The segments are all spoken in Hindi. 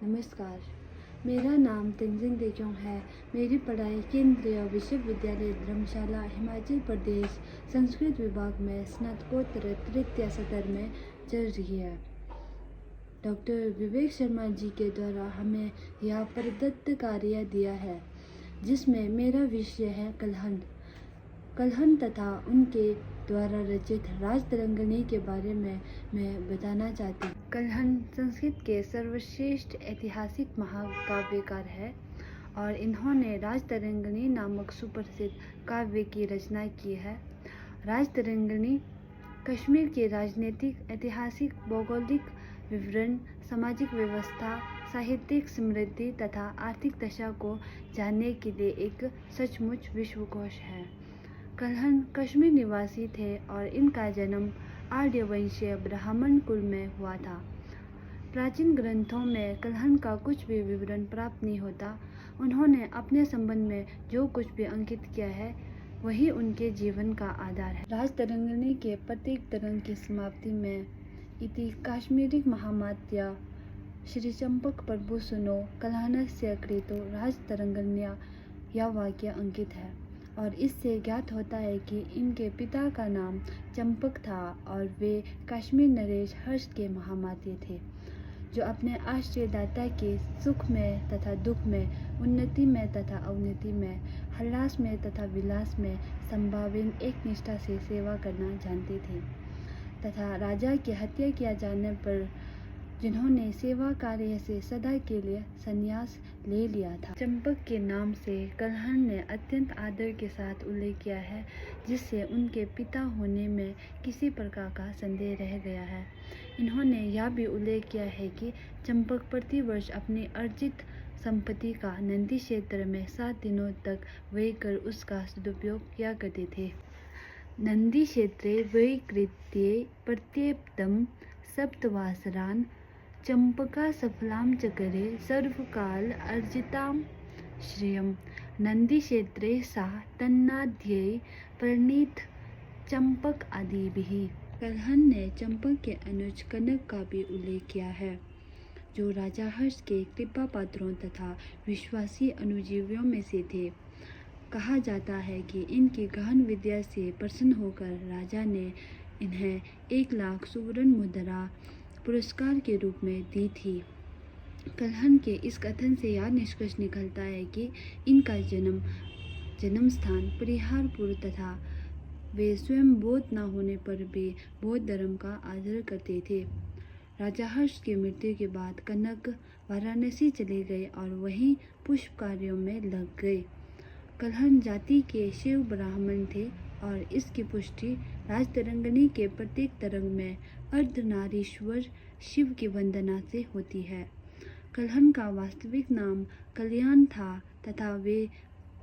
नमस्कार, मेरा नाम तेंजिंग देक्योंग है। मेरी पढ़ाई केंद्रीय विश्वविद्यालय धर्मशाला हिमाचल प्रदेश संस्कृत विभाग में स्नातकोत्तर तृतीय सत्र में चल रही है। डॉक्टर विवेक शर्मा जी के द्वारा हमें यह प्रदत्त कार्य दिया है, जिसमें मेरा विषय है कलहन तथा उनके द्वारा रचित राजतरंगिणी के बारे में मैं बताना चाहती हूँ। कलहन संस्कृत के सर्वश्रेष्ठ ऐतिहासिक महाकाव्यकार है और इन्होंने राजतरंगिणी नामक सुप्रसिद्ध काव्य की रचना की है। राजतरंगिणी कश्मीर के राजनीतिक, ऐतिहासिक, भौगोलिक विवरण, सामाजिक व्यवस्था, साहित्यिक समृद्धि तथा आर्थिक दशा को जानने के लिए एक सचमुच विश्वकोश है। कलहन कश्मीर निवासी थे और इनका जन्म आर्यवंशीय ब्राह्मण कुल में हुआ था। प्राचीन ग्रंथों में कलहन का कुछ भी विवरण प्राप्त नहीं होता। उन्होंने अपने संबंध में जो कुछ भी अंकित किया है वही उनके जीवन का आधार है। राजतरंगिणी के प्रत्येक तरंग की समाप्ति में इति काश्मीरी महामात्या श्री चंपक प्रभु सुनो कलहनस्य कृतो राजतरंगिण्या यह वाक्य अंकित है और इससे ज्ञात होता है कि इनके पिता का नाम चंपक था और वे कश्मीर नरेश हर्ष के महामात्य थे, जो अपने आश्रयदाता के सुख में तथा दुख में, उन्नति में तथा अवनति में, हल्लास में तथा विलास में संभाविन एक निष्ठा से सेवा करना जानते थे तथा राजा की हत्या किया जाने पर जिन्होंने सेवा कार्य से सदा के लिए संन्यास ले लिया था। चंपक के नाम से कलहन ने अत्यंत आदर के साथ उल्लेख किया है, जिससे उनके पिता होने में किसी प्रकार का संदेह रह गया है। इन्होंने यह भी उल्लेख किया है कि चंपक प्रतिवर्ष अपनी अर्जित संपत्ति का नंदी क्षेत्र में 7 दिनों तक व्यय कर उसका सदुपयोग किया करते थे। नंदी क्षेत्रे वैकृत्ये प्रत्येप्तम सप्तवासरान चंपका सफलाम चकरे सर्वकाल अर्जिताम श्रियम नंदी क्षेत्रे सा तन्नाद्यै प्रणीत चंपक आदिभिः। कलहन ने चंपक के अनुज कनक का भी उल्लेख किया है, जो राजा हर्ष के कृपा पात्रों तथा विश्वासी अनुजीवियों में से थे। कहा जाता है कि इनकी गहन विद्या से प्रसन्न होकर राजा ने इन्हें 1 लाख सुवर्ण मुद्रा पुरस्कार के रूप में दी थी। कलहन के इस कथन से यह निष्कर्ष निकलता है कि इनका जन्म स्थान परिहारपुर तथा वे स्वयं बौद्ध न होने पर भी बौद्ध धर्म का आदर करते थे। राजा हर्ष की मृत्यु के बाद कनक वाराणसी चले गए और वहीं पुष्प कार्यों में लग गए। कलहन जाति के शिव ब्राह्मण थे और इसकी पुष्टि राजतरंगिणी के प्रत्येक तरंग में अर्धनारीश्वर शिव की वंदना से होती है। कलहन का वास्तविक नाम कल्याण था तथा वे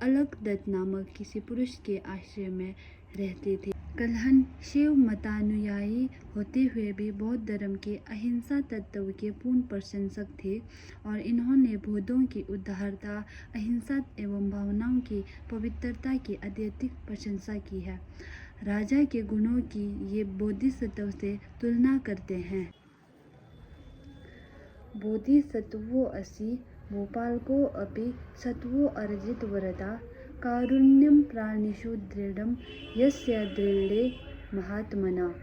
अलकदत्त नामक किसी पुरुष के आश्रय में रहते थे। कलहन शिव मतानुयायी होते हुए भी बौद्ध धर्म के अहिंसा तत्व के पूर्ण प्रशंसक थे और इन्होंने बौद्धों की उदारता, अहिंसा एवं भावनाओं की पवित्रता की अत्यधिक प्रशंसा की है। राजा के गुणों की ये बोधिसत्व से तुलना करते हैं। बोधिसत्वो असि भूपालको अपि सत्वो अर्जित वरदा कारुण्यम प्राणिषु दृढ़म यस्य दृढ़े महात्मना।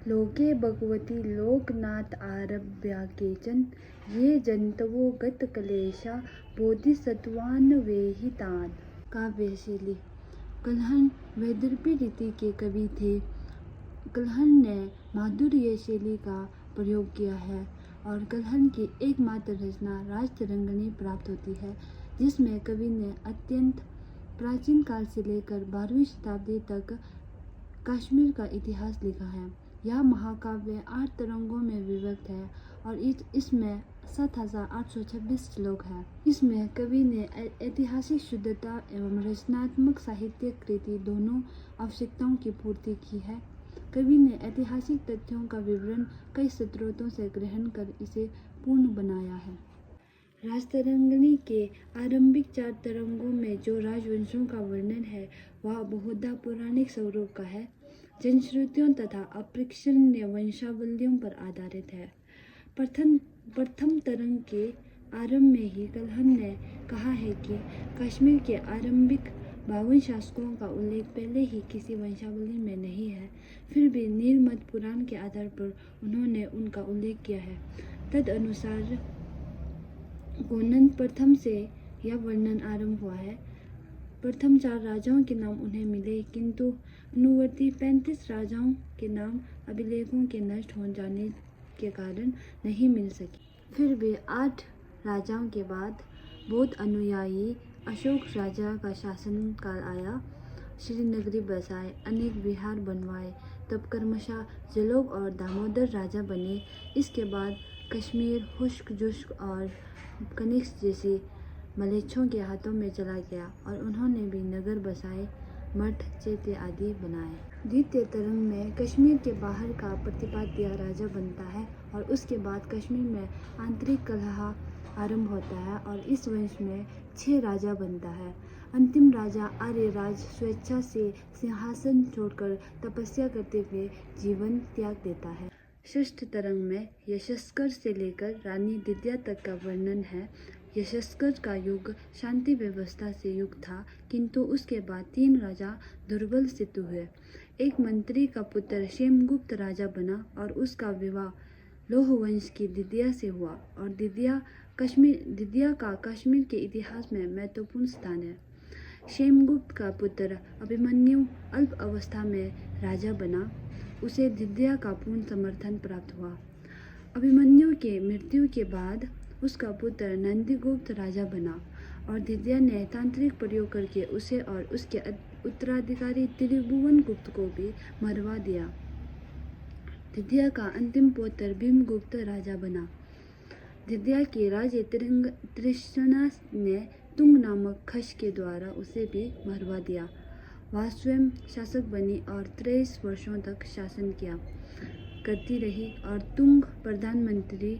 लोके भगवती लोकनाथ आरभ्या केचन ये जंतवो गत क्लेशा बोधिसत्वान्वेहितान्। काव्यशैली। कलहन वैदर्भी रीति के कवि थे। कलहन ने माधुर्य शैली का प्रयोग किया है और कलहन की एकमात्र रचना राजतरंगिणी प्राप्त होती है, जिसमें कवि ने अत्यंत प्राचीन काल से लेकर 12वीं शताब्दी तक कश्मीर का इतिहास लिखा है। यह महाकाव्य 8 तरंगों में विभक्त है और इसमें 7,826 श्लोक है। इसमें कवि ने ऐतिहासिक शुद्धता एवं रचनात्मक साहित्यिक कृति दोनों आवश्यकताओं की पूर्ति की है। कवि ने ऐतिहासिक तथ्यों का विवरण कई स्रोतों से ग्रहण कर इसे पूर्ण बनाया है। राजतरंगिणी के आरंभिक 4 तरंगों में जो राजवंशों का वर्णन है वह बहुधा पौराणिक स्वरूप का है, जनश्रुतियों तथा अपृच्छनीय वंशावलियों पर आधारित है। प्रथम तरंग के आरंभ में ही कल्हण ने कहा है कि कश्मीर के आरंभिक 52 शासकों का उल्लेख पहले ही किसी वंशावली में नहीं है। फिर भी नीलमत पुराण के आधार पर उन्होंने उनका उल्लेख किया है। तदनुसार गोनंद प्रथम से यह वर्णन आरंभ हुआ है। प्रथम 4 राजाओं के नाम उन्हें मिले, किंतु अनुवर्ती 35 राजाओं के नाम अभिलेखों के नष्ट हो जाने के कारण नहीं मिल सके। फिर भी 8 राजाओं के बाद बौद्ध अनुयायी अशोक राजा का शासनकाल आया। श्रीनगरी बसाए, अनेक विहार बनवाए, तब क्रमशः जलोग और दामोदर राजा बने। इसके बाद कश्मीर हुश्क-जुश्क और कनिष्क जैसे मलेच्छों के हाथों में चला गया और उन्होंने भी नगर बसाए, मठ, चैत्य आदि बनाए। द्वितीय तरंग में कश्मीर के बाहर का प्रतिपाद्य राजा बनता है और उसके बाद कश्मीर में आंतरिक कलह आरंभ होता है और इस वंश में 6 राजा बनता है। अंतिम राजा आर्यराज स्वेच्छा से सिंहासन छोड़कर तपस्या करते हुए जीवन त्याग देता है। षष्ठ तरंग में यशस्कर से लेकर रानी दिद्या तक का वर्णन है। यशस्कर का युग शांति व्यवस्था से युक्त था, किंतु उसके बाद 3 राजा दुर्बल सिद्ध हुए। एक मंत्री का पुत्र क्षेमगुप्त राजा बना और उसका विवाह लोह वंश की दिद्या से हुआ और दिद्या का कश्मीर के इतिहास में महत्वपूर्ण स्थान है। क्षेमगुप्त का पुत्र अभिमन्यु अल्प अवस्था में राजा बना। उसे दिद्या का पूर्ण समर्थन प्राप्त हुआ। अभिमन्यु के मृत्यु के बाद उसका पुत्र नंदीगुप्त राजा बना और दिद्या ने तांत्रिक प्रयोग करके उसे और उसके उत्तराधिकारी त्रिभुवन गुप्त को भी मरवा दिया। दिद्या का अंतिम पुत्र भीमगुप्त राजा बना। दिद्या के राजे तृष्णा ने तुंग नामक खश के द्वारा उसे भी मरवा दिया। वह स्वयं शासक बनी और 23 वर्षों तक शासन करती रही और तुंग प्रधानमंत्री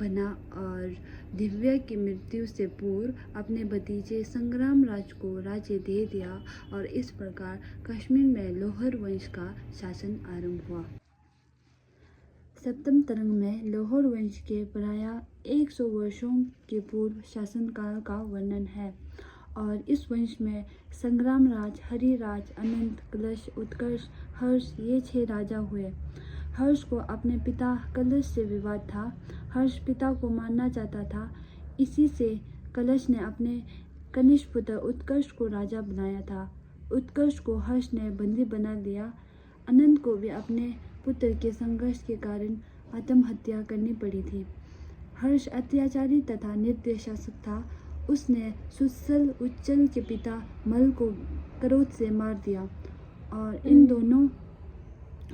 बना और दिव्या की मृत्यु से पूर्व अपने भतीजे संग्राम राज को राज्य दे दिया और इस प्रकार कश्मीर में लोहर वंश का शासन आरंभ हुआ। सप्तम तरंग में लोहर वंश के प्रायः 100 वर्षों के पूर्व शासनकाल का वर्णन है और इस वंश में संग्राम राज, हरिराज, अनंत, कलश, उत्कर्ष, हर्ष ये 6 राजा हुए। हर्ष को अपने पिता कलश से विवाद था। हर्ष पिता को मारना चाहता था। इसी से कलश ने अपने कनिष्ठ पुत्र उत्कर्ष को राजा बनाया था। उत्कर्ष को हर्ष ने बंदी बना लिया। अनंत को भी अपने पुत्र के संघर्ष के कारण आत्महत्या करनी पड़ी थी। हर्ष अत्याचारी तथा निर्दय शासक था। उसने सुत्सल उच्चल के पिता मल को क्रोध से मार दिया और इन दोनों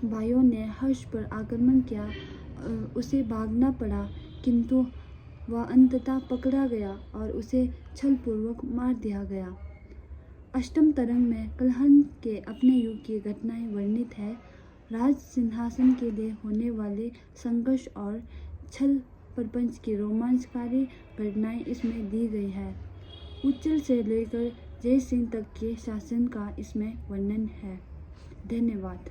भाइयों ने हर्ष पर आक्रमण किया। उसे भागना पड़ा, किंतु वह अंततः पकड़ा गया और उसे छलपूर्वक मार दिया गया। अष्टम तरंग में कल्हण के अपने युग की घटनाएं वर्णित है। राज सिंहासन के लिए होने वाले संघर्ष और छल प्रपंच की रोमांचकारी घटनाएं इसमें दी गई है। उच्चल से लेकर जय सिंह तक के शासन का इसमें वर्णन है। धन्यवाद।